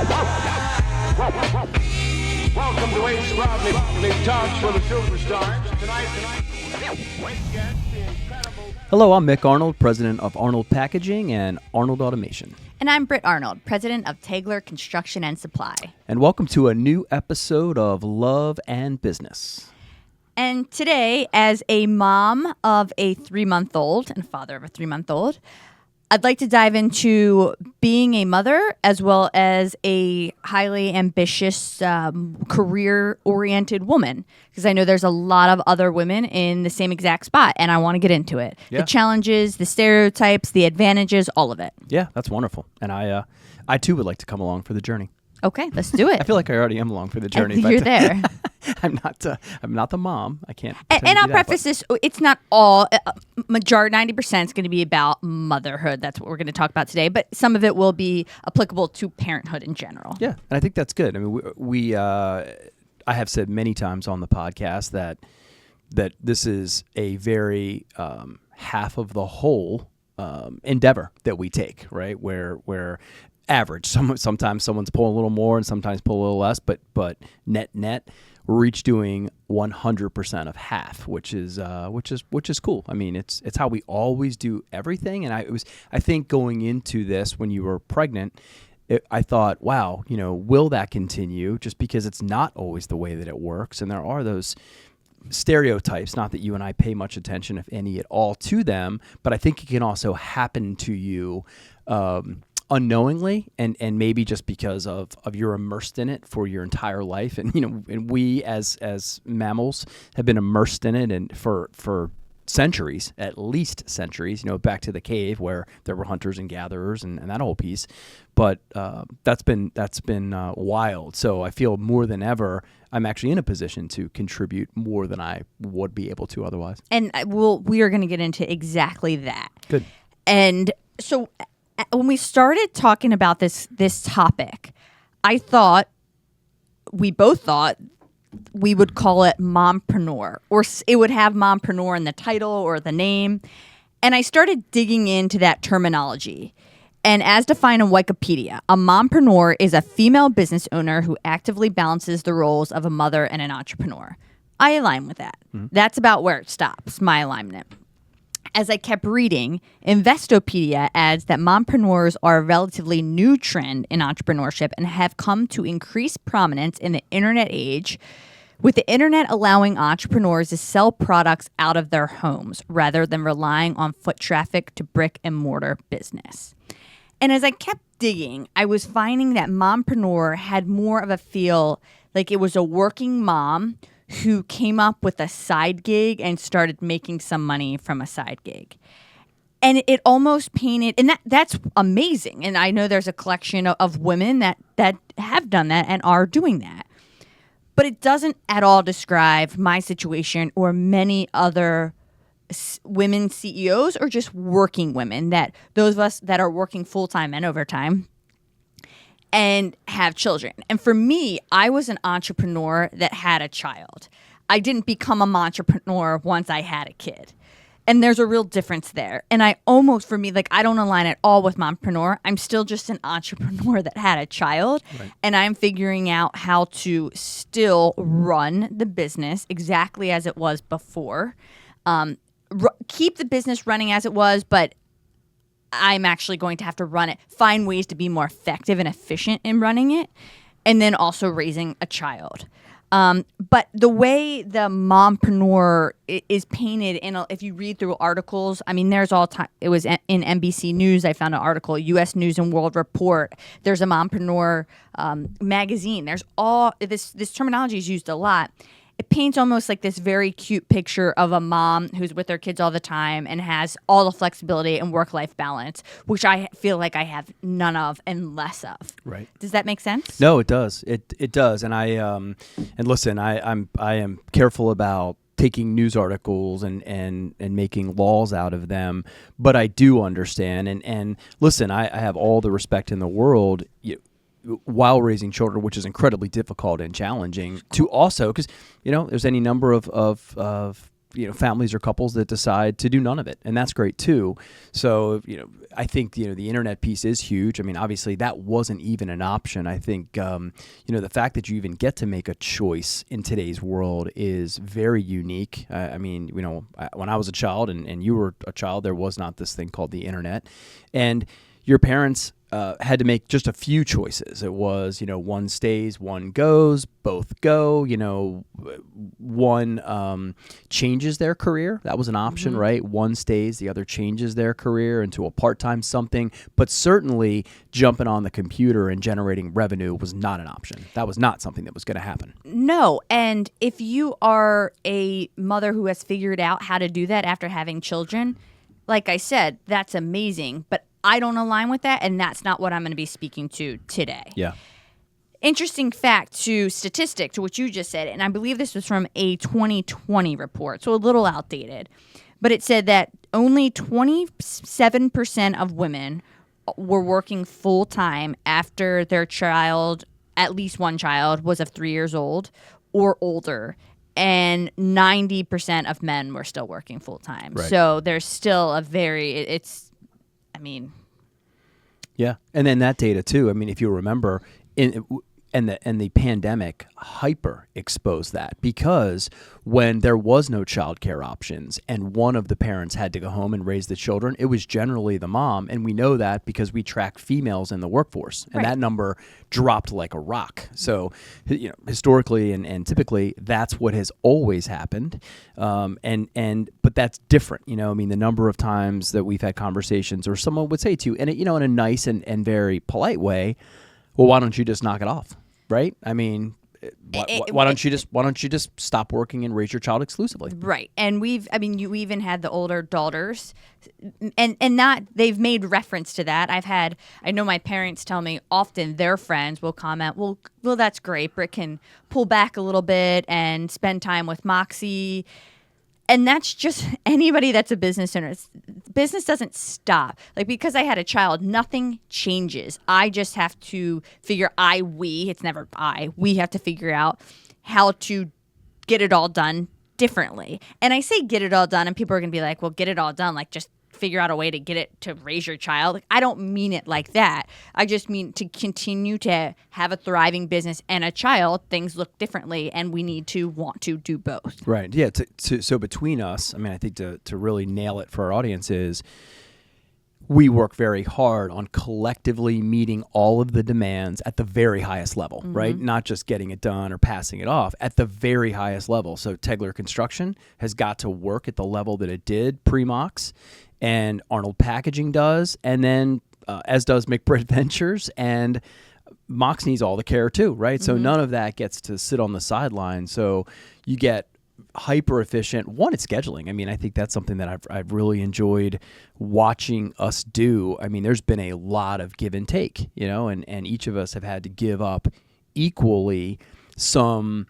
Welcome to Ace Rodney Talks for the Superstars. Tonight, once again, the incredible... Hello, I'm Mick Arnold, president of Arnold Packaging and Arnold Automation. And I'm Britt Arnold, president of Tagler Construction and Supply. And welcome to a new episode of Love and Business. And today, as a mom of a 3-month-old and father of a 3-month-old, I'd like to dive into being a mother as well as a highly ambitious, career-oriented woman. Because I know there's a lot of other women in the same exact spot, and I want to get into it. Yeah. The challenges, the stereotypes, the advantages, all of it. Yeah, that's wonderful. And I too would like to come along for the journey. Okay, let's do it. I feel like I already am along for the journey. You're there. I'm not the mom. I can't. And I'll preface this: it's not all. Majority 90% is going to be about motherhood. That's what we're going to talk about today. But some of it will be applicable to parenthood in general. Yeah, and I think that's good. I mean, I have said many times on the podcast that this is a very half of the whole endeavor that we take, right? Where average. Sometimes someone's pulling a little more and sometimes pull a little less, but net we're each doing 100% of half, which is cool. I mean, it's how we always do everything. And I think going into this when you were pregnant, I thought, wow, will that continue? Just because it's not always the way that it works, and there are those stereotypes, not that you and I pay much attention, if any at all, to them, but I think it can also happen to you unknowingly, and maybe just because of you're immersed in it for your entire life, and and we as mammals have been immersed in it and for centuries, at least centuries, back to the cave where there were hunters and gatherers and that whole piece. But that's been wild. So I feel more than ever I'm actually in a position to contribute more than I would be able to otherwise. And we are going to get into exactly that. Good. And so when we started talking about this topic, we both thought we would call it Mompreneur, or it would have Mompreneur in the title or the name. And I started digging into that terminology. And as defined in Wikipedia, a mompreneur is a female business owner who actively balances the roles of a mother and an entrepreneur. I align with that. Mm-hmm. That's about where it stops, my alignment. As I kept reading, Investopedia adds that mompreneurs are a relatively new trend in entrepreneurship and have come to increase prominence in the internet age, with the internet allowing entrepreneurs to sell products out of their homes rather than relying on foot traffic to brick and mortar business. And as I kept digging, I was finding that mompreneur had more of a feel like it was a working mom who came up with a side gig and started making some money from a side gig. And it almost painted, and that's amazing. And I know there's a collection of women that have done that and are doing that. But it doesn't at all describe my situation or many other women CEOs or just working women, that those of us that are working full-time and overtime and have children. And for me, I was an entrepreneur that had a child. I didn't become a mompreneur once I had a kid. And there's a real difference there. And I almost, for me, I don't align at all with mompreneur. I'm still just an entrepreneur that had a child. Right. And I'm figuring out how to still run the business exactly as it was before. Keep the business running as it was, but I'm actually going to have to run it, find ways to be more effective and efficient in running it, and then also raising a child. But the way the mompreneur is painted, if you read through articles, I mean, there's all time. It was in NBC News. I found an article, U.S. News and World Report. There's a mompreneur magazine. There's all this terminology is used a lot. It paints almost like this very cute picture of a mom who's with her kids all the time and has all the flexibility and work-life balance, which I feel like I have none of and less of. Right. Does that make sense? No, it does. It does. And I and listen, I am careful about taking news articles and making laws out of them, but I do understand. And listen, I have all the respect in the world. While raising children, which is incredibly difficult and challenging, to also, because there's any number of families or couples that decide to do none of it, and that's great too. So I think the internet piece is huge. I mean, obviously that wasn't even an option. I think the fact that you even get to make a choice in today's world is very unique. I mean, when I was a child and you were a child, there was not this thing called the internet, and your parents had to make just a few choices. It was, one stays, one goes, both go, one changes their career. That was an option, right? One stays, the other changes their career into a part-time something. But certainly jumping on the computer and generating revenue was not an option. That was not something that was going to happen. No. And if you are a mother who has figured out how to do that after having children, like I said, that's amazing. But I don't align with that, and that's not what I'm going to be speaking to today. Yeah. Interesting fact statistic to what you just said, and I believe this was from a 2020 report, so a little outdated, but it said that only 27% of women were working full-time after their child, at least one child, was of 3 years old or older, and 90% of men were still working full-time. Right. So there's still Yeah, and then that data too. I mean, if you remember, and the pandemic hyper exposed that, because when there was no childcare options and one of the parents had to go home and raise the children, it was generally the mom, and we know that because we track females in the workforce, and that number dropped like a rock. So, historically and typically, that's what has always happened, but that's different. I mean, the number of times that we've had conversations, or someone would say to you, and in a nice and very polite way, well, why don't you just knock it off? Right? I mean, why don't you just stop working and raise your child exclusively? Right. And you even had the older daughters, and not, they've made reference to that. I know my parents tell me often their friends will comment, well, that's great. Britt can pull back a little bit and spend time with Moxie. And that's just anybody that's a business owner. Business doesn't stop. Like, because I had a child, nothing changes. I just have to figure, it's never we have to figure out how to get it all done differently. And I say get it all done, and people are going to be like, well, get it all done. Like, just figure out a way to get it to raise your child. Like, I don't mean it like that. I just mean to continue to have a thriving business and a child. Things look differently, and we need to want to do both. Right. Yeah. So between us, I mean, I think to really nail it for our audience is, we work very hard on collectively meeting all of the demands at the very highest level, right? Not just getting it done or passing it off, at the very highest level. So Tegler Construction has got to work at the level that it did pre-Mox, and Arnold Packaging does, and then as does Mick Ventures, and Mox needs all the care too, right? So none of that gets to sit on the sideline. So you get hyper efficient. One, it's scheduling. I mean, I think that's something that I've really enjoyed watching us do. I mean, there's been a lot of give and take, and each of us have had to give up equally some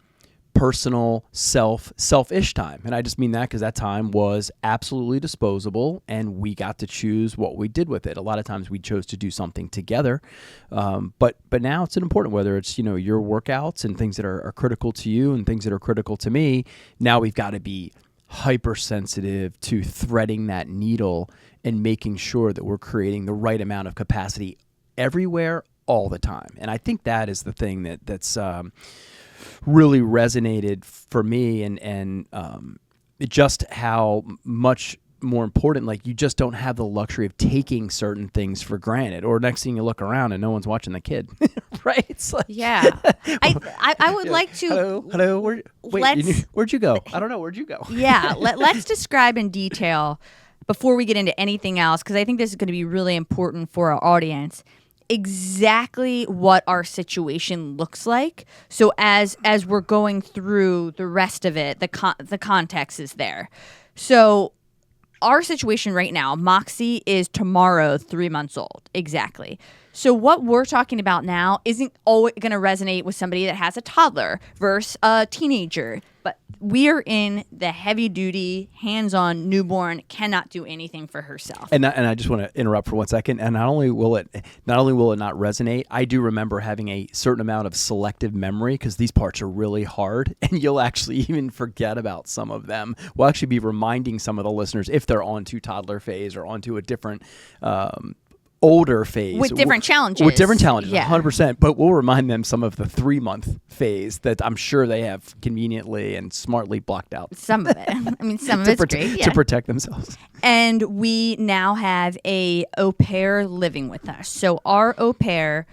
personal selfish time. And I just mean that because that time was absolutely disposable, and we got to choose what we did with it. A lot of times we chose to do something together. But now it's important, whether it's, your workouts and things that are critical to you and things that are critical to me. Now we've got to be hypersensitive to threading that needle and making sure that we're creating the right amount of capacity everywhere all the time. And I think that is the thing that's really resonated for me, and just how much more important, like, you just don't have the luxury of taking certain things for granted, or next thing you look around and no one's watching the kid. Right? It's like, yeah. I would like to hello where'd you go? I don't know, where'd you go? Yeah, let's describe in detail before we get into anything else, because I think this is going to be really important for our audience, exactly what our situation looks like. So as we're going through the rest of it, the context is there. So our situation right now, Moxie is tomorrow 3 months old. Exactly. So what we're talking about now isn't always going to resonate with somebody that has a toddler versus a teenager. But we are in the heavy duty, hands-on newborn, cannot do anything for herself. And I just want to interrupt for 1 second. And not only will it not resonate, I do remember having a certain amount of selective memory because these parts are really hard, and you'll actually even forget about some of them. We'll actually be reminding some of the listeners if they're onto toddler phase or onto a different older phase. With different challenges. With different challenges, Yeah. 100%. But we'll remind them some of the 3-month phase that I'm sure they have conveniently and smartly blocked out. Some of it. I mean, some of it's great. Yeah. To protect themselves. And we now have a au pair living with us. So our au pair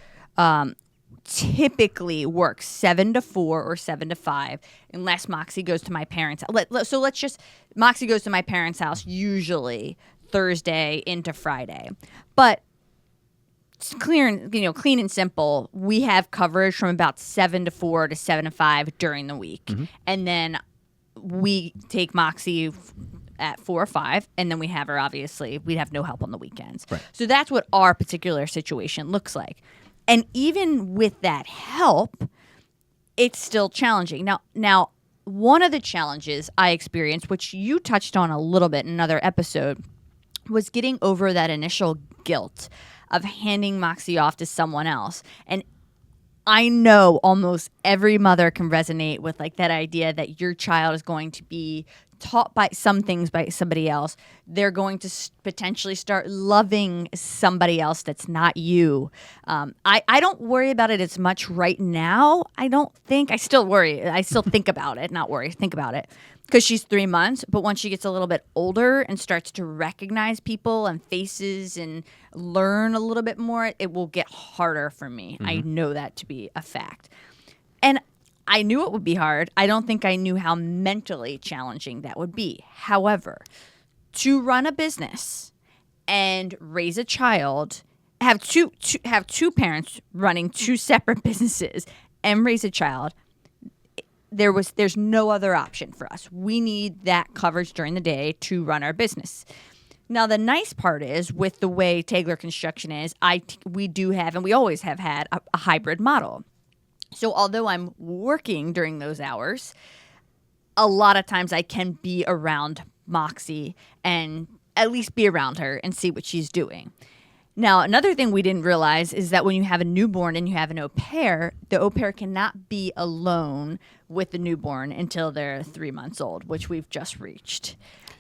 typically works 7 to 4 or 7 to 5, unless Moxie goes to my parents' house. So let's just, Moxie goes to my parents' house usually Thursday into Friday. But it's clear and clean and simple. We have coverage from about 7 to 4 to 7 to 5 during the week, and then we take Moxie at 4 or 5, and then we have her. Obviously, we'd have no help on the weekends. Right. So that's what our particular situation looks like. And even with that help, it's still challenging. Now, one of the challenges I experienced, which you touched on a little bit in another episode, was getting over that initial guilt of handing Moxie off to someone else. And I know almost every mother can resonate with like that idea that your child is going to be taught by some things by somebody else. They're going to potentially start loving somebody else that's not you. I don't worry about it as much right now. I don't think. I still worry. I still think about it. Not worry. Think about it. Because she's 3 months, but once she gets a little bit older and starts to recognize people and faces and learn a little bit more, it will get harder for me. I know that to be a fact. And I knew it would be hard. I don't think I knew how mentally challenging that would be. However, to run a business and raise a child, have two parents running 2 separate businesses and raise a child, there's no other option for us. We need that coverage during the day to run our business. Now, the nice part is with the way Taylor Construction is, we do have, and we always have had, a hybrid model. So although I'm working during those hours, a lot of times I can be around Moxie and at least be around her and see what she's doing. Now, another thing we didn't realize is that when you have a newborn and you have an au pair, the au pair cannot be alone with the newborn until they're 3 months old, which we've just reached.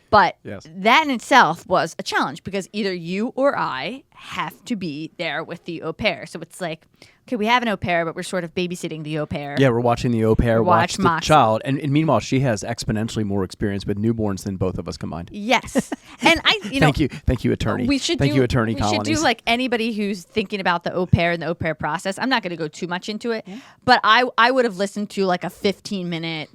But that in itself was a challenge because either you or I have to be there with the au pair. So it's like, okay, we have an au pair, but we're sort of babysitting the au pair. Yeah, we're watching the au pair watch the Moxie. child. And meanwhile, she has exponentially more experience with newborns than both of us combined. Yes. And Thank you, attorney. We should Thank you, attorney Colonies. We should do like anybody who's thinking about the au pair and the au pair process. I'm not going to go too much into it, but I would have listened to like a 15-minute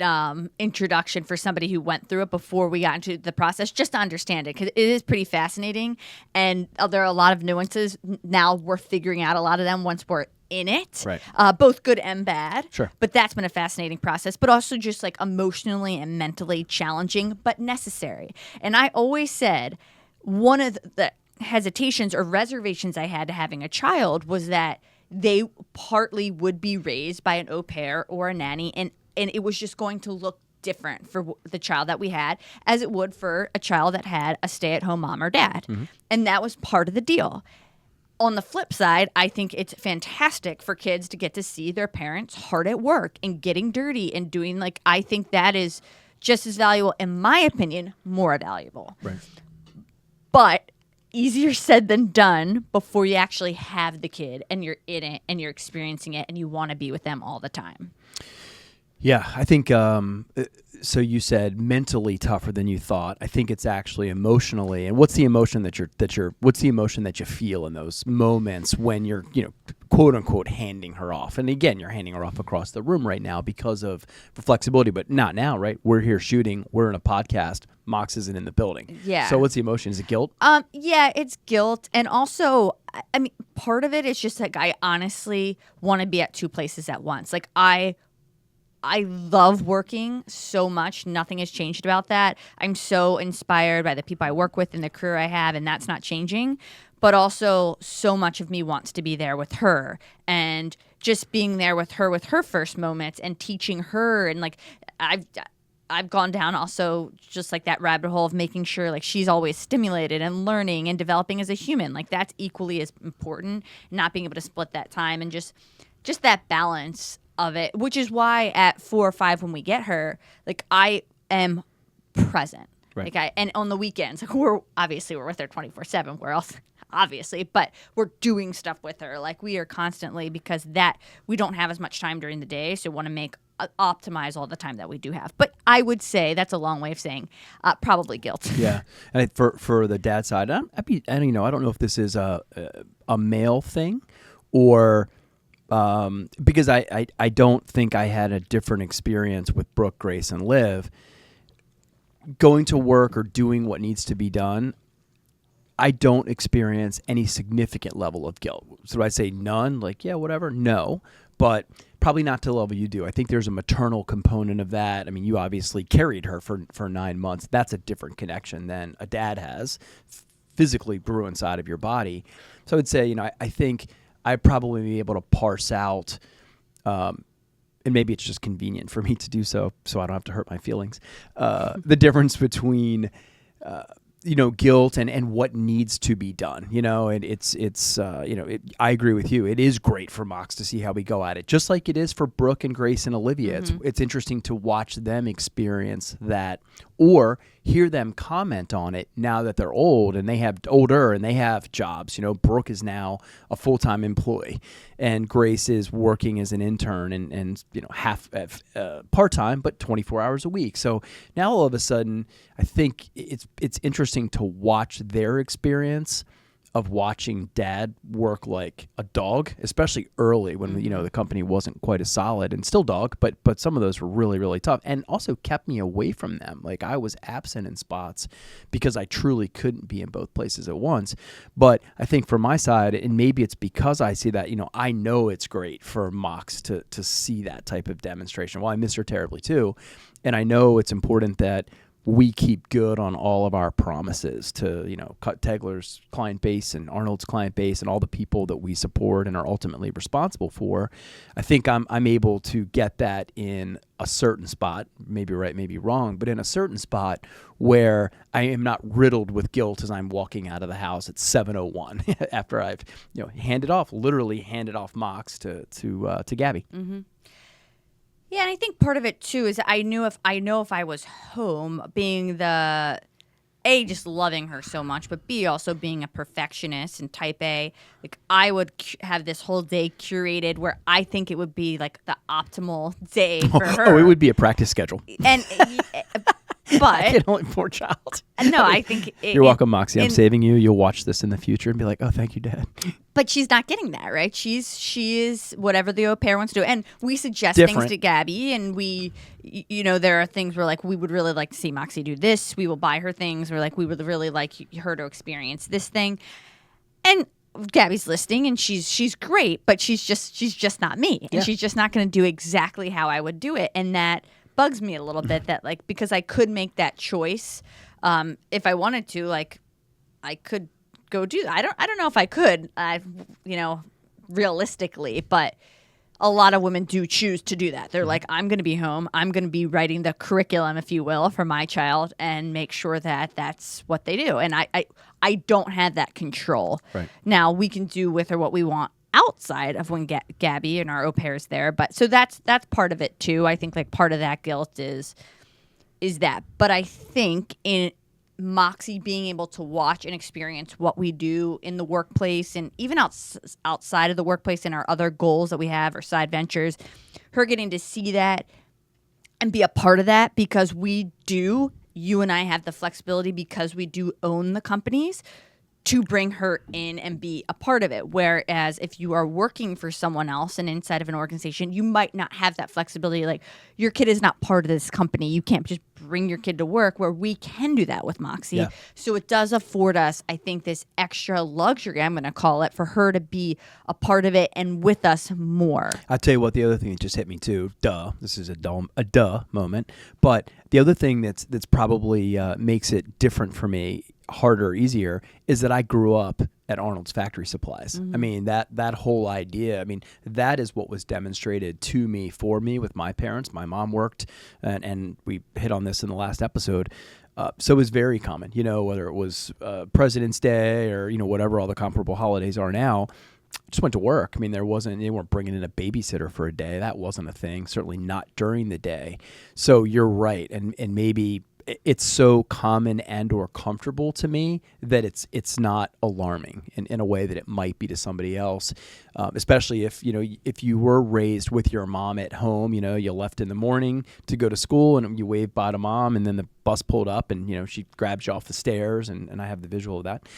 introduction for somebody who went through it before we got into the process, just to understand it, because it is pretty fascinating, and there are a lot of nuances. Now we're figuring out a lot of them once we're in it, right? Both good and bad. Sure. But that's been a fascinating process, but also just like emotionally and mentally challenging, but necessary. And I always said one of the hesitations or reservations I had to having a child was that they partly would be raised by an au pair or a nanny, and it was just going to look different for the child that we had as it would for a child that had a stay-at-home mom or dad. And that was part of the deal. On the flip side, I think it's fantastic for kids to get to see their parents hard at work and getting dirty and doing, like, I think that is just as valuable, in my opinion, more valuable. Right. But easier said than done before you actually have the kid and you're in it and you're experiencing it and you want to be with them all the time. Yeah, I think so. You said mentally tougher than you thought. I think it's actually emotionally. And what's the emotion what's the emotion that you feel in those moments when you're, quote unquote, handing her off? And again, you're handing her off across the room right now because of flexibility, but not now, right? We're here shooting. We're in a podcast. Mox isn't in the building. Yeah. So what's the emotion? Is it guilt? Yeah, it's guilt. And also, I mean, part of it is just like, I honestly want to be at 2 places at once. Like I love working so much. Nothing has changed about that. I'm so inspired by the people I work with and the career I have, and that's not changing. But also, so much of me wants to be there with her and just being there with her first moments and teaching her. And like, I've gone down also just like that rabbit hole of making sure like she's always stimulated and learning and developing as a human. Like that's equally as important, not being able to split that time and just that balance of it, which is why at 4 or 5 when we get her, like I am present. Right. Like and on the weekends, like we're with her 24/7. Where else? Obviously, but we're doing stuff with her. Like we are constantly, because that we don't have as much time during the day, so want to make optimize all the time that we do have. But I would say that's a long way of saying probably guilt. Yeah, and for the dad side, I don't know if this is a male thing or because I don't think I had a different experience with Brooke, Grace, and Liv. Going to work or doing what needs to be done, I don't experience any significant level of guilt. So do I say none? Like, yeah, whatever? No, but probably not to the level you do. I think there's a maternal component of that. I mean, you obviously carried her for 9 months. That's a different connection than a dad has, physically grew inside of your body. So I would say, I think I'd probably be able to parse out, and maybe it's just convenient for me to do so I don't have to hurt my feelings, the difference between guilt and what needs to be done, and I agree with you. It is great for Mox to see how we go at it, just like it is for Brooke and Grace and Olivia. Mm-hmm. It's interesting to watch them experience that or hear them comment on it now that they're older and they have jobs. Brooke is now a full-time employee and Grace is working as an intern and half part-time, but 24 hours a week. So now all of a sudden, I think it's interesting to watch their experience of watching dad work like a dog, especially early when the company wasn't quite as solid, and still dog, but some of those were really, really tough, and also kept me away from them. Like I was absent in spots because I truly couldn't be in both places at once. But I think from my side, and maybe it's because I see that, I know it's great for Mox to see that type of demonstration. Well, I miss her terribly too, and I know it's important that we keep good on all of our promises to, Tegler's client base and Arnold's client base and all the people that we support and are ultimately responsible for. I think I'm able to get that in a certain spot, maybe right, maybe wrong, but in a certain spot where I am not riddled with guilt as I'm walking out of the house at 7:01 after I've, literally handed off Mox to Gabby. Mm-hmm. Yeah, and I think part of it too is I know if I was home, being just loving her so much, but B, also being a perfectionist and type A, like I would have this whole day curated where I think it would be like the optimal day for her. Oh, it would be a practice schedule. And but I can only poor child. No, I think you're welcome, Moxie. I'm saving you. You'll watch this in the future and be like, "Oh, thank you, Dad." But she's not getting that, right? She is whatever the au pair wants to do, and we suggest Different. things to Gabby, and we, there are things where like we would really like to see Moxie do this. We will buy her things, or like we would really like her to experience this thing, and Gabby's listening, and she's great, but she's just not me, and she's just not going to do exactly how I would do it, and that bugs me a little bit. That like because I could make that choice, if I wanted to, like I could go do that. I don't know if I could, realistically, but a lot of women do choose to do that. They're like, I'm going to be home. I'm going to be writing the curriculum, if you will, for my child and make sure that that's what they do. And I don't have that control. Right. Now we can do with her what we want outside of when Gabby and our au pair is there. But so that's part of it too. I think like part of that guilt is that. But I think in Moxie being able to watch and experience what we do in the workplace and even outside of the workplace and our other goals that we have or side ventures, her getting to see that and be a part of that because you and I have the flexibility because we do own the companies to bring her in and be a part of it. Whereas if you are working for someone else and inside of an organization, you might not have that flexibility. Like your kid is not part of this company. You can't just bring your kid to work where we can do that with Moxie. Yeah. So it does afford us, I think, this extra luxury, I'm going to call it, for her to be a part of it and with us more. I'll tell you what, the other thing that just hit me too, this is a duh moment, but the other thing that's probably makes it different for me, harder or easier is that I grew up at Arnold's Factory Supplies. I mean, that whole idea, I mean, that is what was demonstrated to me, for me, with my parents. My mom worked, and we hit on this in the last episode. So it was very common, whether it was President's Day or, whatever all the comparable holidays are now. Just went to work. I mean, they weren't bringing in a babysitter for a day. That wasn't a thing, certainly not during the day. So you're right. And maybe it's so common and or comfortable to me that it's not alarming in a way that it might be to somebody else, especially if you were raised with your mom at home. You left in the morning to go to school and you waved bye to mom, and then the bus pulled up and she grabbed you off the stairs, and I have the visual of that.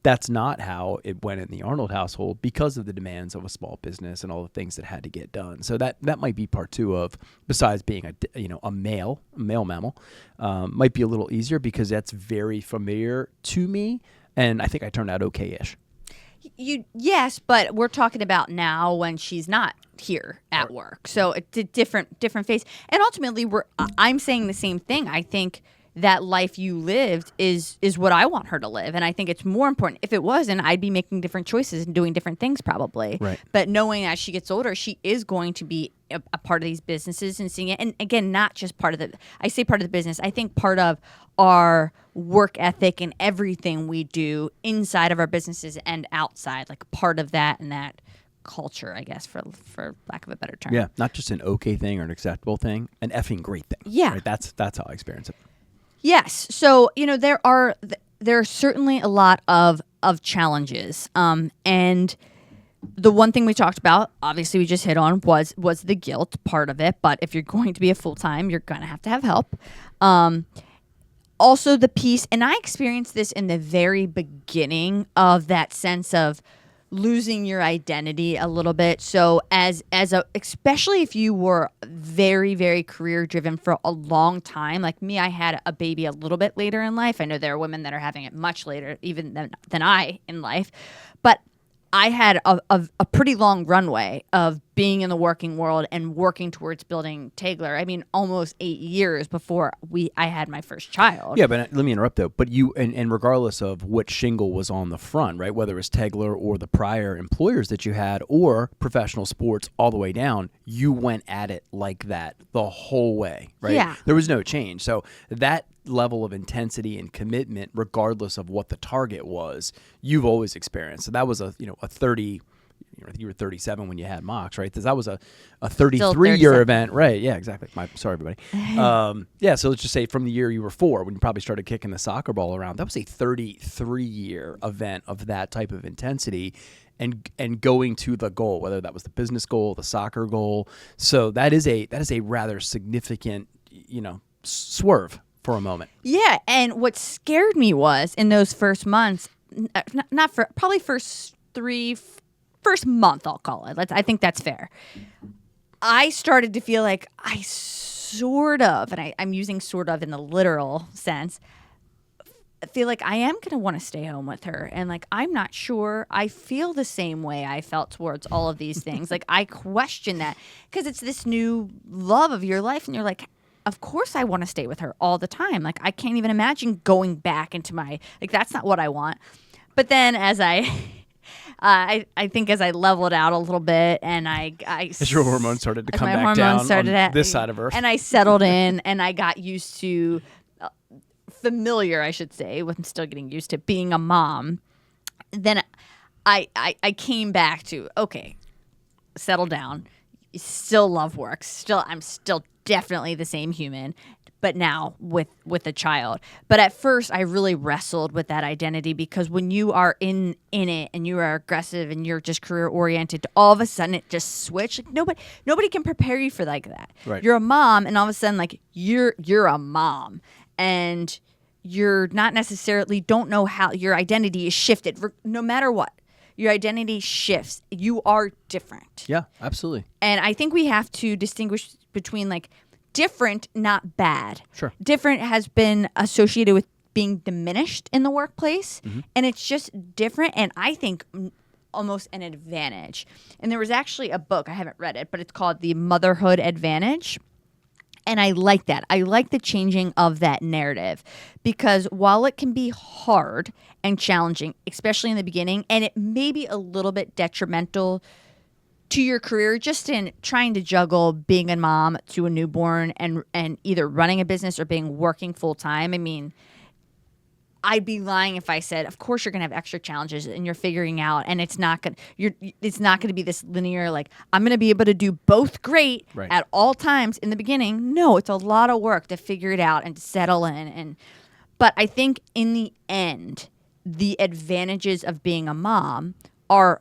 That's not how it went in the Arnold household because of the demands of a small business and all the things that had to get done. So that might be part two of, besides being a male mammal, might be a little easier because that's very familiar to me, and I think I turned out okay-ish. Yes, but we're talking about now when she's not here at work, so it's a different phase. And ultimately, I'm saying the same thing. I think that life you lived is what I want her to live, and I think it's more important. If it wasn't, I'd be making different choices and doing different things probably. Right. But knowing as she gets older, she is going to be a part of these businesses and seeing it. And again, not just part of the business. I think part of our work ethic and everything we do inside of our businesses and outside, like part of that and that culture, I guess, for lack of a better term. Yeah, not just an okay thing or an acceptable thing, an effing great thing. Yeah. Right? That's how I experience it. Yes. So, there are certainly a lot of challenges. And the one thing we talked about, obviously we just hit on, was the guilt part of it. But if you're going to be a full-time, you're going to have help. Also the piece, and I experienced this in the very beginning of that sense of losing your identity a little bit. So especially if you were very, very career driven for a long time, like me, I had a baby a little bit later in life. I know there are women that are having it much later even than I in life, but I had a pretty long runway of being in the working world and working towards building Tegler. I mean, almost 8 years before I had my first child. Yeah, but let me interrupt though. But you, and regardless of what shingle was on the front, right? Whether it was Tegler or the prior employers that you had, or professional sports all the way down, you went at it like that the whole way, right? Yeah. There was no change. So that level of intensity and commitment, regardless of what the target was, you've always experienced. So that was a 30. You were 37 when you had Mox, right? That was a 33-year event, right? Yeah, exactly. Sorry, everybody. Yeah, so let's just say from the year you were 4, when you probably started kicking the soccer ball around, that was a 33-year event of that type of intensity, and going to the goal, whether that was the business goal, the soccer goal. So that is a rather significant, swerve for a moment. Yeah, and what scared me was in those first months, not for probably first month, I'll call it. I think that's fair. I started to feel like I sort of, and I'm using sort of in the literal sense, feel like I am going to want to stay home with her. And I'm not sure I feel the same way I felt towards all of these things. I question that because it's this new love of your life. And you're like, of course I want to stay with her all the time. I can't even imagine going back into that's not what I want. But then as I think as I leveled out a little bit and as your hormones started to come back down on this side of Earth, and I settled in and I got used to familiar, I should say, with still getting used to being a mom. Then I came back to settle down. You still love work. I'm still definitely the same human, but now with a child. But at first, I really wrestled with that identity because when you are in it and you are aggressive and you're just career oriented, all of a sudden it just switched. Nobody can prepare you for that. Right. You're a mom, and all of a sudden you're a mom, and you're not necessarily don't know how your identity is shifted. No matter what, your identity shifts. You are different. Yeah, absolutely. And I think we have to distinguish between different, not bad. Sure. Different has been associated with being diminished in the workplace, and it's just different, and I think almost an advantage. And there was actually a book, I haven't read it, but it's called The Motherhood Advantage. And I like that. I like the changing of that narrative, because while it can be hard and challenging, especially in the beginning, and it may be a little bit detrimental to your career just in trying to juggle being a mom to a newborn and either running a business or being working full time. I mean, I'd be lying if I said, of course you're going to have extra challenges and you're figuring out, and it's not going to be this linear, like, I'm going to be able to do both great at all times in the beginning. No, it's a lot of work to figure it out and to settle in. But I think in the end, the advantages of being a mom are,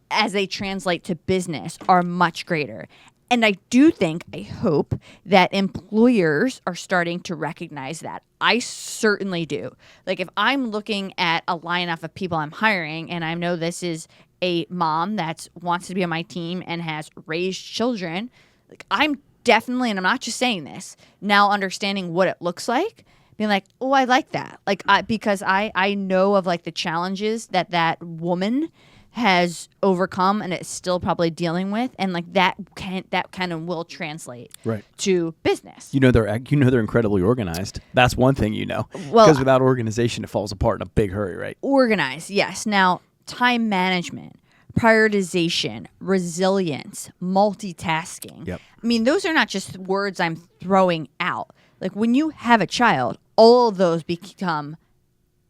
as they translate to business, are much greater. And I do think, I hope, that employers are starting to recognize that. I certainly do. Like, if I'm looking at a lineup of people I'm hiring, and I know this is a mom that wants to be on my team and has raised children, like, I'm definitely, and I'm not just saying this, now understanding what it looks like, being like, oh, I like that. Like, because I know of, like, the challenges that woman has overcome and is still probably dealing with, and like that kind of will translate to business. They're incredibly organized. That's one thing, well, because without organization, it falls apart in a big hurry, right? Organized, yes. Now, time management, prioritization, resilience, multitasking. Yep. I mean, those are not just words I'm throwing out. Like, when you have a child, all of those become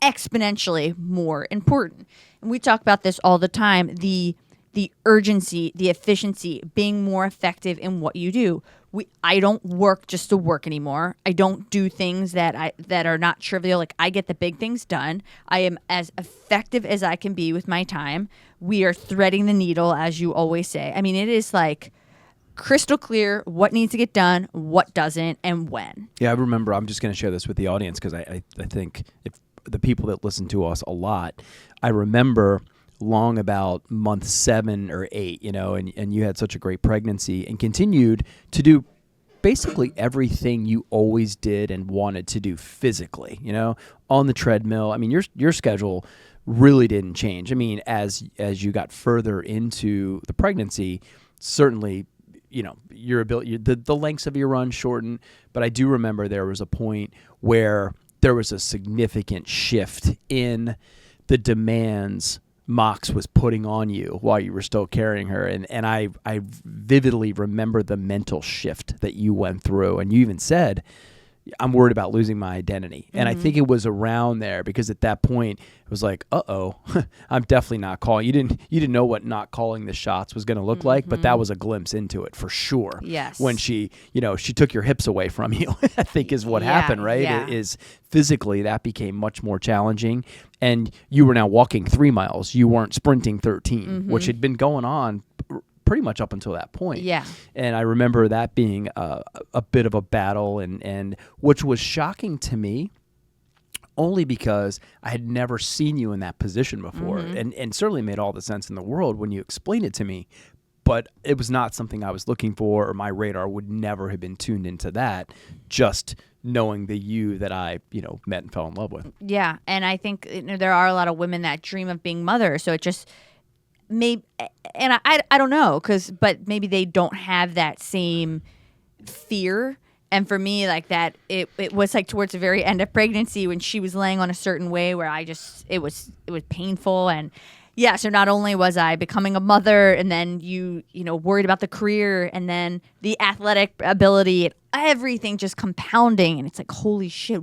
exponentially more important. And we talk about this all the time, the urgency, the efficiency, being more effective in what you do. I don't work just to work anymore. I don't do things that are not trivial. Like, I get the big things done. I am as effective as I can be with my time. We are threading the needle, as you always say. I mean, it is like crystal clear what needs to get done, what doesn't, and when. Yeah, I remember, I'm just going to share this with the audience because I think if the people that listen to us a lot, I remember long about month 7 or 8, and you had such a great pregnancy and continued to do basically everything you always did and wanted to do physically, on the treadmill. I mean, your schedule really didn't change. I mean, as you got further into the pregnancy, certainly, your ability, the lengths of your run shortened, but I do remember there was a point where there was a significant shift in the demands Mox was putting on you while you were still carrying her. And I vividly remember the mental shift that you went through. And you even said, I'm worried about losing my identity. And I think it was around there because at that point it was like, I'm definitely not calling. You didn't know what not calling the shots was going to look like, but that was a glimpse into it for sure. Yes. When she took your hips away from you, I think is what happened, right? Yeah. It is physically that became much more challenging. And you were now walking 3 miles. You weren't sprinting 13, which had been going on pretty much up until that point. Yeah. And I remember that being a bit of a battle, and which was shocking to me only because I had never seen you in that position before, and certainly made all the sense in the world when you explained it to me. But it was not something I was looking for, or my radar would never have been tuned into that, just knowing the you that I, met and fell in love with. Yeah. And I think there are a lot of women that dream of being mothers. So it just maybe, and I don't know, but maybe they don't have that same fear. And for me, like that, it was like towards the very end of pregnancy when she was laying on a certain way where it was painful. And yeah, so not only was I becoming a mother, and then you worried about the career, and then the athletic ability, and everything just compounding, and it's like, holy shit,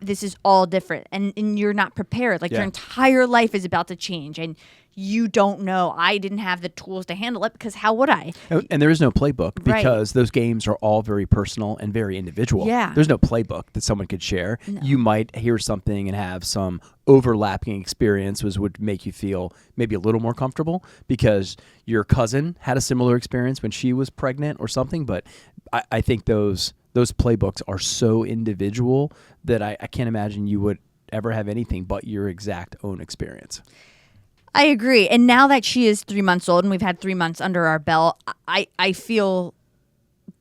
this is all different, and you're not prepared. Like your entire life is about to change, and you don't know. I didn't have the tools to handle it because how would I? And there is no playbook because those games are all very personal and very individual. Yeah. There's no playbook that someone could share. No. You might hear something and have some overlapping experiences would make you feel maybe a little more comfortable because your cousin had a similar experience when she was pregnant or something. But I think those playbooks are so individual that I can't imagine you would ever have anything but your exact own experience. I agree. And now that she is 3 months old and we've had 3 months under our belt, I feel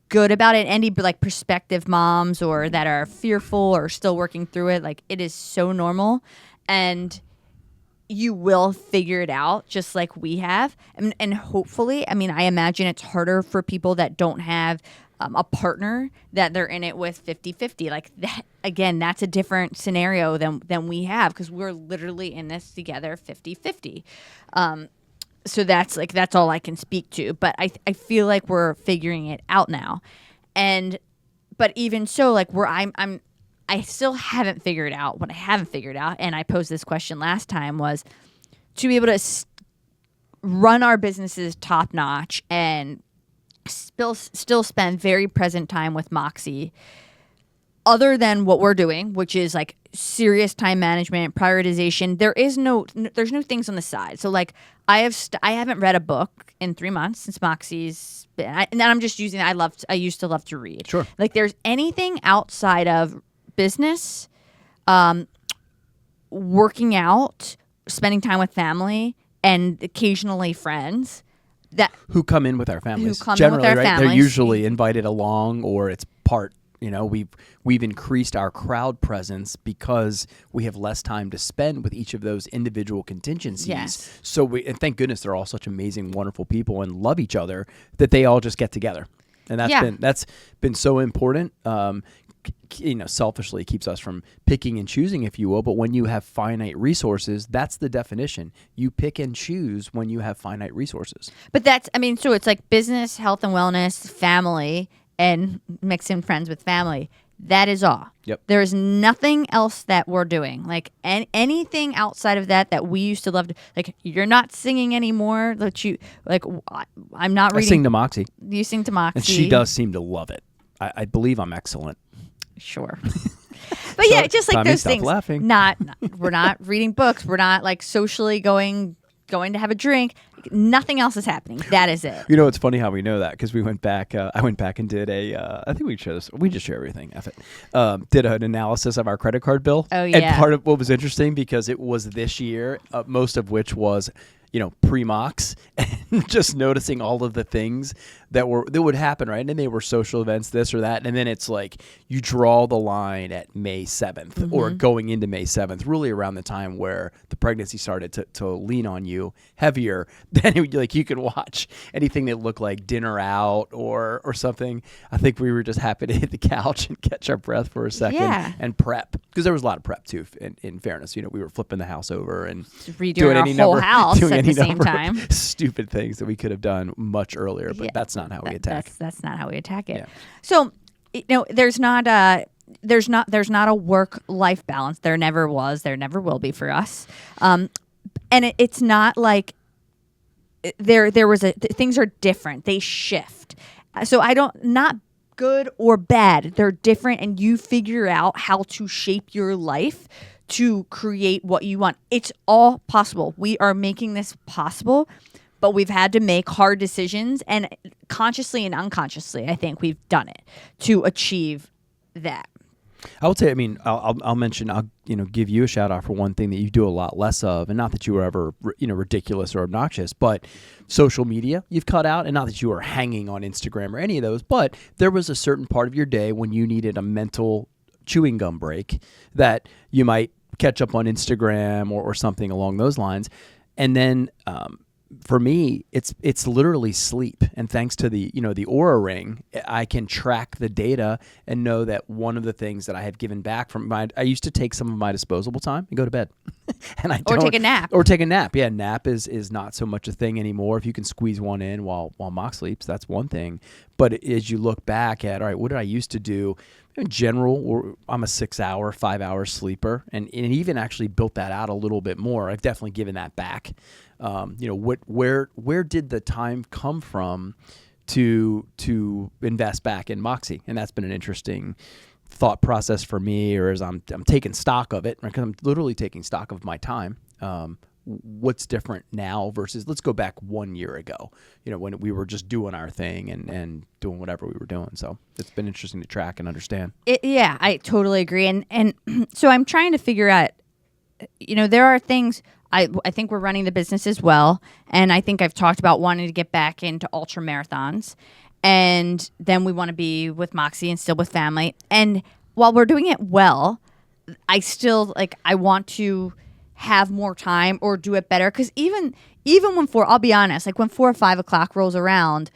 good about it. Any like prospective moms or that are fearful or still working through it, like it is so normal, and you will figure it out just like we have. And hopefully, I mean, I imagine it's harder for people that don't have a partner that they're in it with 50-50. Like that, again, that's a different scenario than we have because we're literally in this together 50-50. So that's all I can speak to. But I feel like we're figuring it out now. But even so, like I still haven't figured out what I haven't figured out. And I posed this question last time was to be able to run our businesses top notch and still spend very present time with Moxie other than what we're doing, which is like serious time management, prioritization. There's no things on the side. So like I haven't read a book in 3 months since Moxie's been, and I'm just using, I used to love to read. Sure. Like there's anything outside of business, working out, spending time with family, and occasionally friends who come in with our families. Generally, right? families. They're usually invited along, or it's part. We've increased our crowd presence because we have less time to spend with each of those individual contingencies. Yes. So and thank goodness they're all such amazing, wonderful people and love each other that they all just get together, and that's been so important. Selfishly keeps us from picking and choosing, if you will. But when you have finite resources, that's the definition. You pick and choose when you have finite resources. But so it's like business, health and wellness, family, and mixing friends with family. That is all. Yep. There is nothing else that we're doing. Like anything outside of that we used to love to, like you're not singing anymore. I'm not reading. I sing to Moxie. You sing to Moxie. And she does seem to love it. I believe I'm excellent. Sure. But yeah, just like Tommy, those stop things. Laughing. We're not reading books. We're not like socially going to have a drink. Nothing else is happening. That is it. You know, it's funny how we know that because we went back. I went back and did I think we share this. We just share everything. F it. Did an analysis of our credit card bill. Oh yeah. And part of what was interesting because it was this year, most of which was pre-mox, and just noticing all of the things that would happen, right? And they were social events, this or that, and then it's like you draw the line at May 7th or going into May 7th, really around the time where the pregnancy started to lean on you heavier. Then you could watch anything that looked like dinner out or something. I think we were just happy to hit the couch and catch our breath for a second and prep, because there was a lot of prep too. In fairness, we were flipping the house over and redoing our whole house at the same time. Stupid things that we could have done much earlier, but that's not how we attack. That's not how we attack it. Yeah. So, there's not a work-life balance. There never was. There never will be for us. And it's not like there was things are different. They shift. So not good or bad. They're different, and you figure out how to shape your life to create what you want. It's all possible. We are making this possible, but we've had to make hard decisions, and consciously and unconsciously, I think we've done it to achieve that. I would say, I'll mention, I'll give you a shout out for one thing that you do a lot less of, and not that you were ever ridiculous or obnoxious, but social media you've cut out, and not that you were hanging on Instagram or any of those, but there was a certain part of your day when you needed a mental chewing gum break that you might catch up on Instagram or something along those lines. And then for me, it's literally sleep. And thanks to the Oura Ring, I can track the data and know that one of the things that I have given back I used to take some of my disposable time and go to bed. And or take a nap. Or take a nap. Yeah, nap is not so much a thing anymore. If you can squeeze one in while Mock sleeps, that's one thing. But as you look back at, all right, what did I used to do? In general, I'm a 6-hour, 5-hour sleeper, and even actually built that out a little bit more. I've definitely given that back. Where did the time come from to invest back in Moxie? And that's been an interesting thought process for me, or as I'm taking stock of it, because I'm literally taking stock of my time. What's different now versus let's go back 1 year ago, when we were just doing our thing and doing whatever we were doing. So it's been interesting to track and understand. Yeah, I totally agree. And so I'm trying to figure out, there are things, I think we're running the business as well. And I think I've talked about wanting to get back into ultra marathons. And then we want to be with Moxie and still with family. And while we're doing it well, I still I want to have more time or do it better, because even when I'll be honest, when 4 or 5 o'clock rolls around,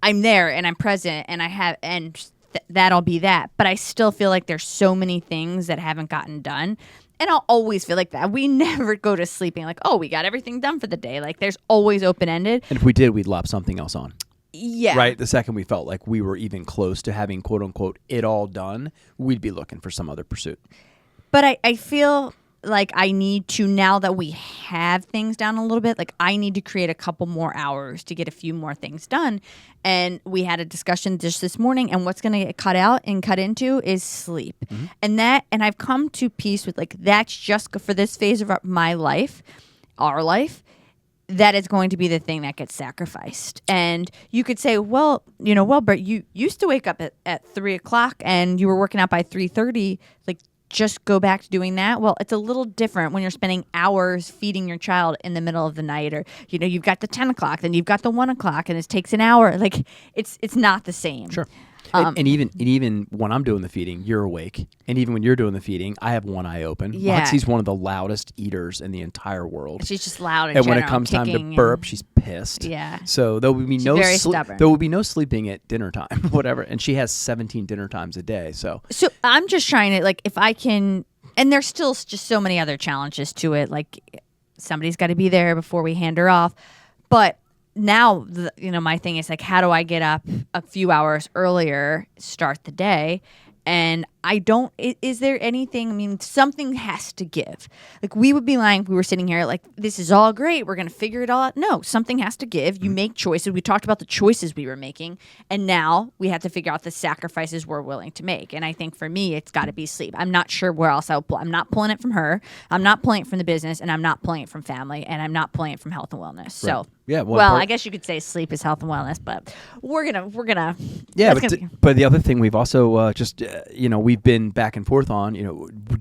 I'm there and I'm present and that'll be that. But I still feel like there's so many things that haven't gotten done. And I'll always feel like that. We never go to sleeping like, oh, we got everything done for the day. Like there's always open-ended. And if we did, we'd lop something else on. Yeah. Right? The second we felt like we were even close to having, quote unquote, it all done, we'd be looking for some other pursuit. But I feel like I need to, now that we have things down a little bit, like I need to create a couple more hours to get a few more things done. And we had a discussion just this morning, and what's going to get cut out and cut into is sleep. And I've come to peace with like, that's just for this phase of my life, our life, that is going to be the thing that gets sacrificed. And you could say, well, Britt, you used to wake up at 3:00 and you were working out by 3:30, like, just go back to doing that. Well, it's a little different when you're spending hours feeding your child in the middle of the night, or you've got the 10 o'clock, then you've got the 1 o'clock, and it takes an hour. Like it's not the same. Sure. And even when I'm doing the feeding, you're awake. And even when you're doing the feeding, I have one eye open. Yeah. Moxie's one of the loudest eaters in the entire world. She's just loud and when it comes time to burp, she's pissed. Yeah. So there will be stubborn. there will be no sleeping at dinner time, whatever. And she has 17 dinner times a day. So I'm just trying to, like, if I can, and there's still just so many other challenges to it. Like somebody's got to be there before we hand her off. But now, my thing is like, how do I get up a few hours earlier, start the day? And is there anything, something has to give. Like we would be lying if we were sitting here like, this is all great, we're going to figure it all out. No, something has to give. You make choices. We talked about the choices we were making. And now we have to figure out the sacrifices we're willing to make. And I think for me, it's got to be sleep. I'm not sure where else I'll pull. I'm not pulling it from her. I'm not pulling it from the business. And I'm not pulling it from family. And I'm not pulling it from health and wellness. Right. So, yeah, well, I guess you could say sleep is health and wellness, but we're gonna. Yeah, but the other thing we've also we've been back and forth on,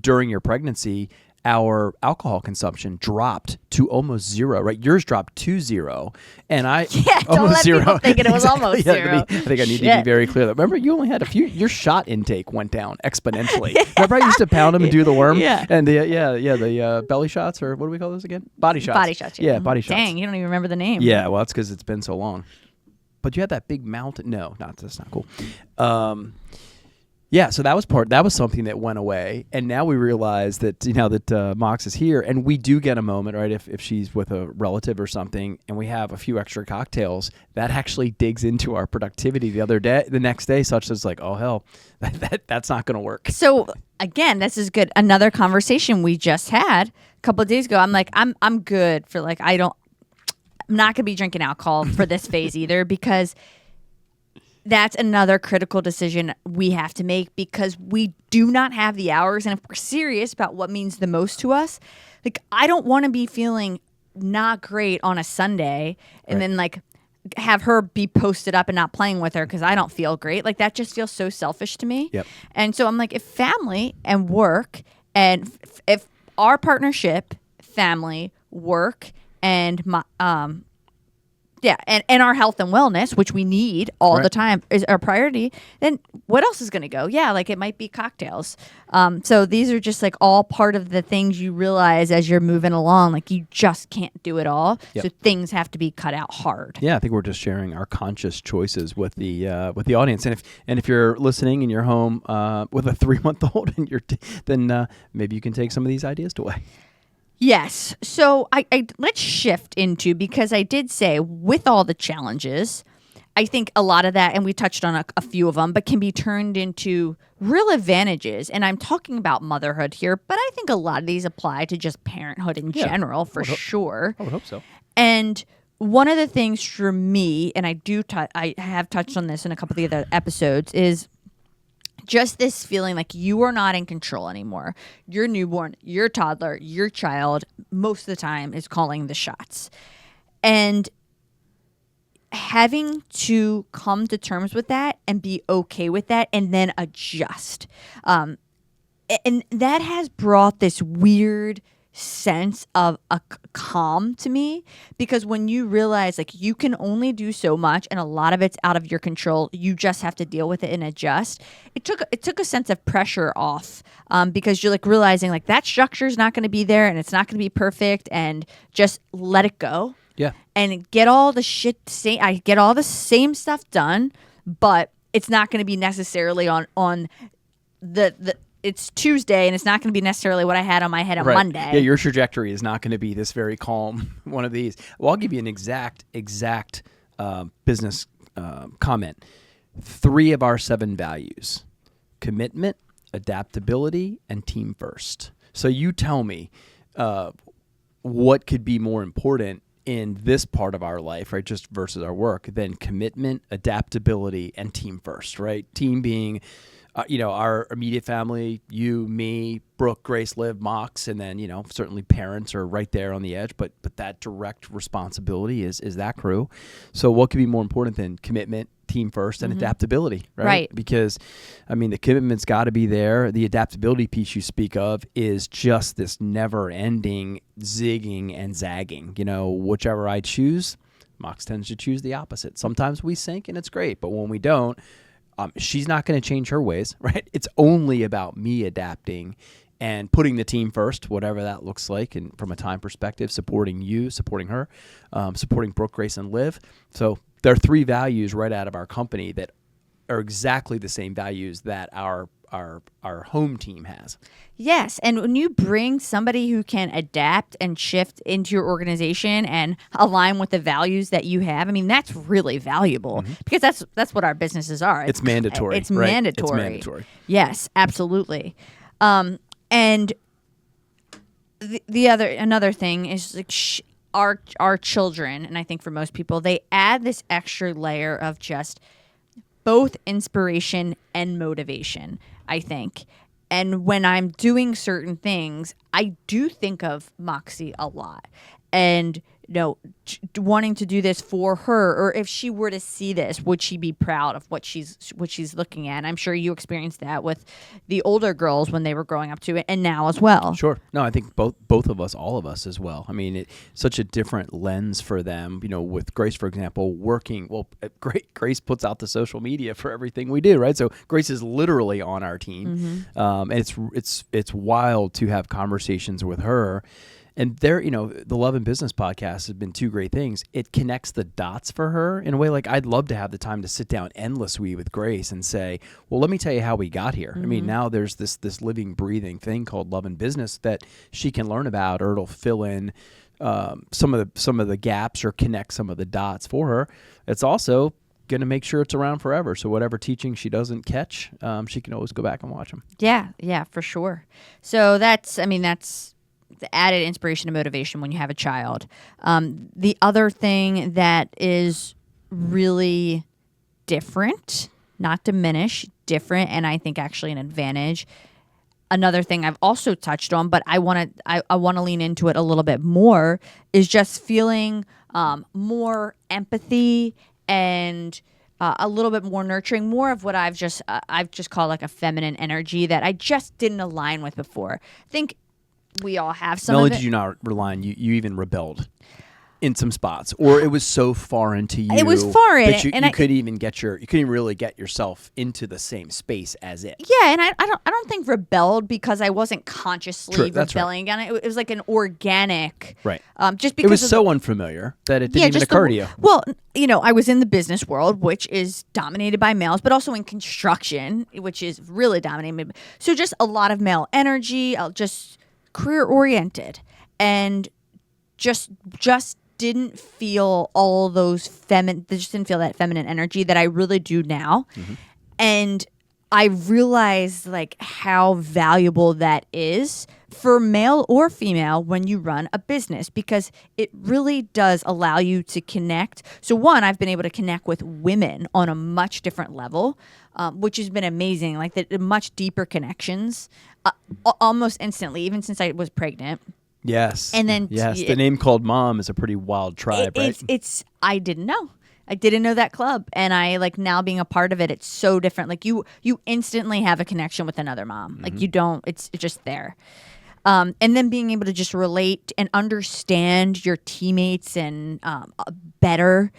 during your pregnancy, our alcohol consumption dropped to almost zero, right? Yours dropped to zero, and don't let people think it was almost zero. I think I need to be very clear that. Remember, you only had your shot intake went down exponentially. Remember, I used to pound them and do the worm, and the belly shots, or what do we call those again? Body shots. Body shots. Yeah, body shots. Dang, you don't even remember the name. Yeah, well, that's because it's been so long. But you had that big mountain. No, that's not cool. Yeah, so that was something that went away, and now we realize that that Mox is here, and we do get a moment, right? If she's with a relative or something, and we have a few extra cocktails, that actually digs into our productivity the next day, such as like, oh hell, that's not going to work. So again, this is good. Another conversation we just had a couple of days ago. I'm like, I'm good for like I'm not going to be drinking alcohol for this phase either, because that's another critical decision we have to make, because we do not have the hours. And if we're serious about what means the most to us, like I don't want to be feeling not great on a Sunday and then like have her be posted up and not playing with her because I don't feel great. Like that just feels so selfish to me. Yep. And so I'm like, if family and work if our partnership, family, work, and my and our health and wellness, which we need all the time, is our priority, then what else is going to go? Yeah, like it might be cocktails. So these are just like all part of the things you realize as you're moving along. Like you just can't do it all. Yep. So things have to be cut out hard. Yeah, I think we're just sharing our conscious choices with the audience. And if you're listening and you're home with a 3-month-old, then maybe you can take some of these ideas away. Yes. So I let's shift into, because I did say with all the challenges, I think a lot of that, and we touched on a few of them, but can be turned into real advantages. And I'm talking about motherhood here, but I think a lot of these apply to just parenthood in general for sure. I would hope so. And one of the things for me, and I have touched on this in a couple of the other episodes, is just this feeling like you are not in control anymore. Your newborn, your toddler, your child, most of the time is calling the shots. And having to come to terms with that and be okay with that and then adjust. And that has brought this weird sense of a calm to me, because when you realize like you can only do so much and a lot of it's out of your control, you just have to deal with it and adjust. It took a sense of pressure off, because you're like realizing like that structure is not going to be there and it's not going to be perfect, and just let it go. Yeah. and get all the I get all the same stuff done, but it's not going to be necessarily on the it's Tuesday, and it's not going to be necessarily what I had on my head on Monday. Yeah, your trajectory is not going to be this very calm one of these. Well, I'll give you an exact business comment. 3 of our 7 values: commitment, adaptability, and team first. So you tell me what could be more important in this part of our life, right, just versus our work, than commitment, adaptability, and team first, right? Team being our immediate family, you, me, Brooke, Grace, Liv, Mox, and then, certainly parents are right there on the edge, but that direct responsibility is that crew. So what could be more important than commitment, team first, and adaptability, right? Right. Because, the commitment's got to be there. The adaptability piece you speak of is just this never-ending zigging and zagging. Whichever I choose, Mox tends to choose the opposite. Sometimes we sync, and it's great, but when we don't, she's not going to change her ways, right? It's only about me adapting and putting the team first, whatever that looks like. And from a time perspective, supporting you, supporting her, supporting Brooke, Grace, and Liv. So there are 3 values right out of our company that are exactly the same values that our home team has. Yes, and when you bring somebody who can adapt and shift into your organization and align with the values that you have, that's really valuable because that's what our businesses are. It's mandatory. It's right? mandatory. It's mandatory. Yes, absolutely. And another thing is like our children, and I think for most people, they add this extra layer of just both inspiration and motivation, I think. And when I'm doing certain things, I do think of Moxie a lot. And wanting to do this for her, or if she were to see this, would she be proud of what she's looking at? And I'm sure you experienced that with the older girls when they were growing up to it, and now as well. Sure. No, I think both of us, all of us as well. It's such a different lens for them. With Grace, for example, working. Well, Grace puts out the social media for everything we do, right? So Grace is literally on our team, and it's wild to have conversations with her. And there, the Love and Business podcast has been 2 great things. It connects the dots for her in a way. Like, I'd love to have the time to sit down endlessly with Grace and say, well, let me tell you how we got here. Now there's this living, breathing thing called Love and Business that she can learn about, or it'll fill in some of the gaps or connect some of the dots for her. It's also going to make sure it's around forever. So whatever teaching she doesn't catch, she can always go back and watch them. Yeah, for sure. So that's the added inspiration and motivation when you have a child. The other thing that is really different, not diminish, different, and I think actually an advantage. Another thing I've also touched on, but I want to lean into it a little bit more, is just feeling more empathy and a little bit more nurturing, more of what I've just called like a feminine energy that I just didn't align with before. I think we all have some. Not only of it. did you not rely on you even rebelled in some spots, or it was so far into you. It was far in that it, you couldn't even really get yourself into the same space as it. Yeah, and I don't think rebelled because I wasn't consciously True, that's rebelling on it. It was like an organic, right? Just because it was so unfamiliar that it didn't even occur to you. Well, I was in the business world, which is dominated by males, but also in construction, which is really dominated. So just a lot of male energy, just career oriented, and just didn't feel all those just didn't feel that feminine energy that I really do now. And I realized like how valuable that is for male or female when you run a business, because it really does allow you to connect. So one, I've been able to connect with women on a much different level, which has been amazing, like the much deeper connections almost instantly, even since I was pregnant. Yes. And then the name called Mom is a pretty wild tribe, right? I didn't know. I didn't know that club, and I like now being a part of it. It's so different. Like you instantly have a connection with another mom. Like you don't. It's just there. And then being able to just relate and understand your teammates and better,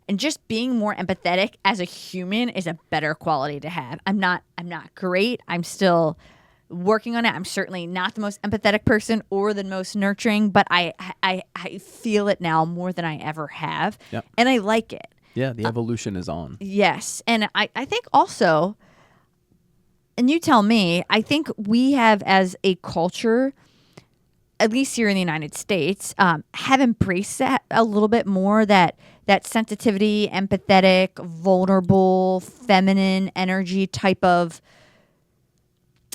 and just being more empathetic as a human is a better quality to have. I'm not great. I'm still working on it. I'm certainly not the most empathetic person or the most nurturing, but I feel it now more than I ever have. Yep. And I like it. Yeah, the evolution is on. Yes. And I think also, and you tell me, I think we have as a culture, at least here in the United States, have embraced that a little bit more, that sensitivity, empathetic, vulnerable, feminine energy type of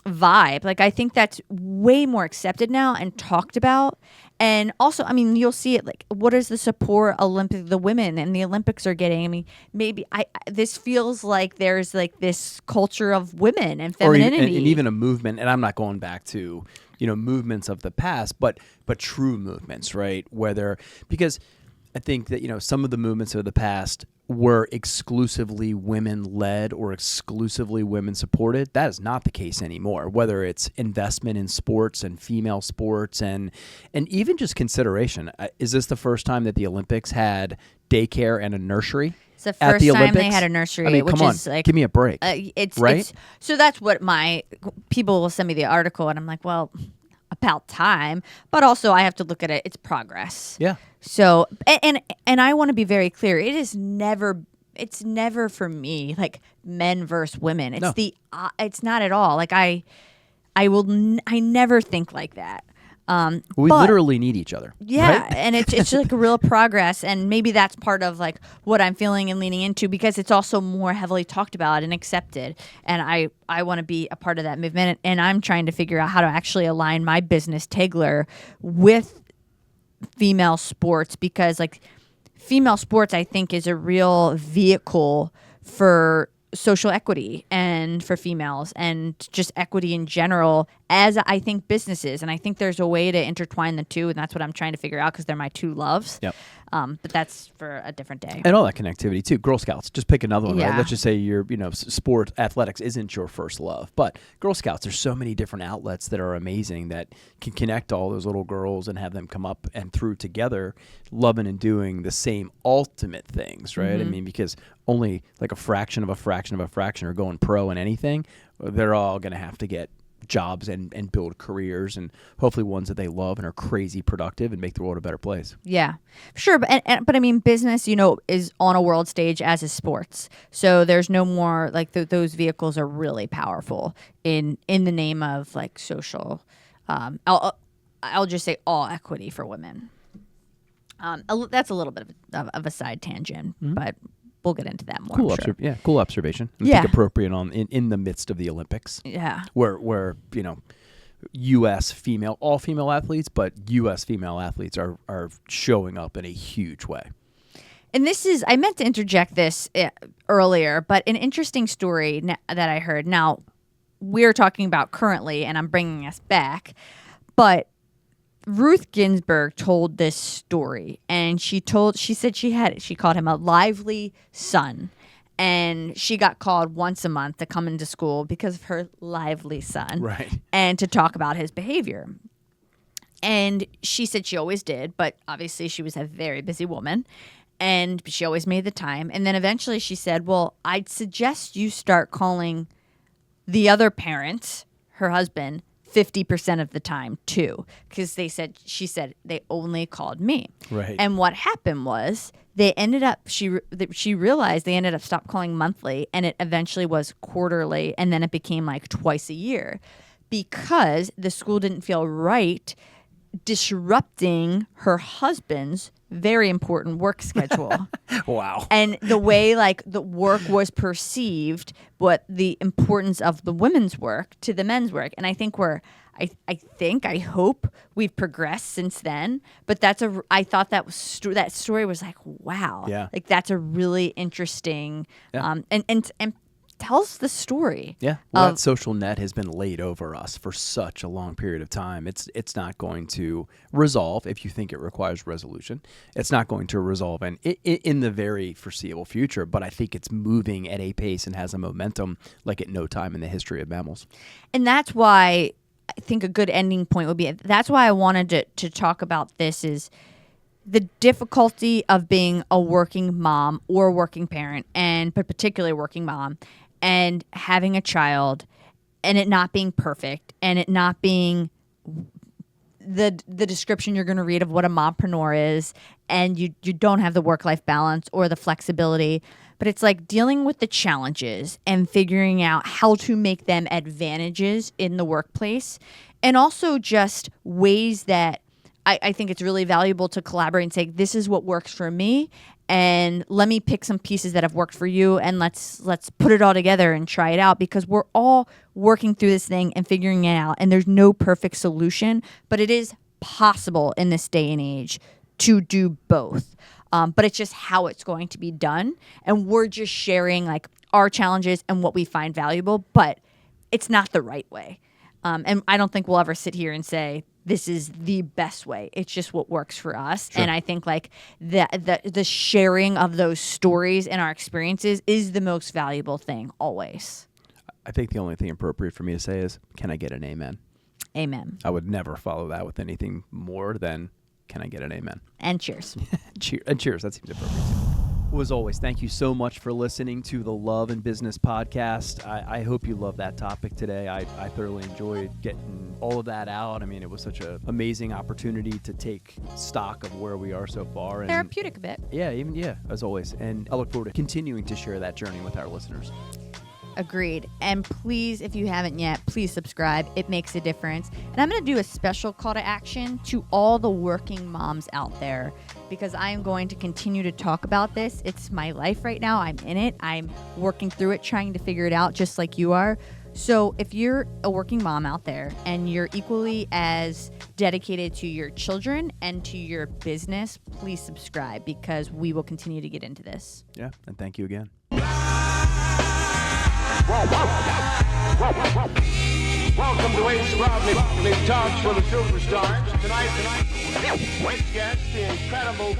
vibe. Like, I think that's way more accepted now and talked about. And also, I mean, you'll see it, like, what is the support the women in the Olympics are getting? I mean, maybe this feels like there's like this culture of women and femininity. And even a movement, and I'm not going back to, movements of the past, but true movements, right? Because I think that, some of the movements of the past were exclusively women-led or exclusively women-supported. That is not the case anymore, whether it's investment in sports and female sports and even just consideration. Is this the first time that the Olympics had daycare and a nursery? It's the first time they had a nursery. I mean, which come on, is like, give me a break. Right? So that's what people will send me the article, and I'm like, well, about time. But also, I have to look at it. It's progress. Yeah. So, and I want to be very clear. It's never for me like men versus women. It's it's not at all. Like I never think like that. We literally need each other. Yeah, right? And it's like a real progress, and maybe that's part of like what I'm feeling and leaning into, because it's also more heavily talked about and accepted, and I want to be a part of that movement, and I'm trying to figure out how to actually align my business, Tegler, with female sports, because like female sports, I think, is a real vehicle for social equity and for females and just equity in general, as I think businesses. And I think there's a way to intertwine the two, and that's what I'm trying to figure out, because they're my two loves. Yep. But that's for a different day. And all that connectivity too. Girl Scouts, just pick another one. Yeah. Right? Let's just say your, sport athletics isn't your first love, but Girl Scouts, there's so many different outlets that are amazing that can connect all those little girls and have them come up and through together, loving and doing the same ultimate things, right? I mean, because only like a fraction of a fraction of a fraction are going pro in anything. They're all going to have to get jobs and build careers, and hopefully ones that they love and are crazy productive and make the world a better place. Yeah, sure. But I mean, business, is on a world stage, as is sports. So there's no more like those vehicles are really powerful in the name of like social. I'll just say all equity for women. That's a little bit of a side tangent, but we'll get into that more. Cool observation. I think appropriate in the midst of the Olympics. Yeah, where U.S. all female athletes, but U.S. female athletes are showing up in a huge way. And I meant to interject this earlier, but an interesting story that I heard. Now, we're talking about currently, and I'm bringing us back, but Ruth Ginsburg told this story, and she said she called him a lively son, and she got called once a month to come into school because of her lively son, right? And to talk about his behavior. And she said she always did, but obviously she was a very busy woman, and she always made the time. And then eventually she said, well, I'd suggest you start calling the other parent, her husband, 50% of the time too, because she said they only called me. Right. And what happened was they ended up, she realized they ended up stopped calling monthly, and it eventually was quarterly, and then it became like twice a year, because the school didn't feel right disrupting her husband's very important work schedule. Wow. And the way like the work was perceived, but the importance of the women's work to the men's work. And I think I hope we've progressed since then. But I thought that story was like, wow. Yeah. Like that's a really interesting, and tells the story. Yeah. Well, that social net has been laid over us for such a long period of time. It's not going to resolve if you think it requires resolution. It's not going to resolve in the very foreseeable future, but I think it's moving at a pace and has a momentum like at no time in the history of mammals. And that's why I think a good ending point would be, that's why I wanted to talk about this, is the difficulty of being a working mom or working parent, but particularly working mom, and having a child, and it not being perfect and it not being the description you're going to read of what a mompreneur is, and you don't have the work-life balance or the flexibility. But it's like dealing with the challenges and figuring out how to make them advantages in the workplace, and also just ways that I think it's really valuable to collaborate and say, this is what works for me, and let me pick some pieces that have worked for you, and let's put it all together and try it out, because we're all working through this thing and figuring it out, and there's no perfect solution, but it is possible in this day and age to do both. But it's just how it's going to be done, and we're just sharing like our challenges and what we find valuable, but it's not the right way. And I don't think we'll ever sit here and say this is the best way. It's just what works for us. Sure. And I think like the sharing of those stories and our experiences is the most valuable thing always. I think the only thing appropriate for me to say is, can I get an amen? Amen. I would never follow that with anything more than, can I get an amen? And cheers. Cheers. That seems appropriate too. Well, as always, thank you so much for listening to the Love and Business podcast. I hope you love that topic today. I thoroughly enjoyed getting all of that out. I mean, it was such an amazing opportunity to take stock of where we are so far. And therapeutic a bit. Yeah, as always. And I look forward to continuing to share that journey with our listeners. Agreed. And please, if you haven't yet, please subscribe. It makes a difference. And I'm going to do a special call to action to all the working moms out there, because I am going to continue to talk about this. It's my life right now. I'm in it. I'm working through it, trying to figure it out just like you are. So if you're a working mom out there and you're equally as dedicated to your children and to your business, please subscribe, because we will continue to get into this. Yeah. And thank you again. Welcome to Ace Rodney Talks with the Superstars. Tonight, with guest, the incredible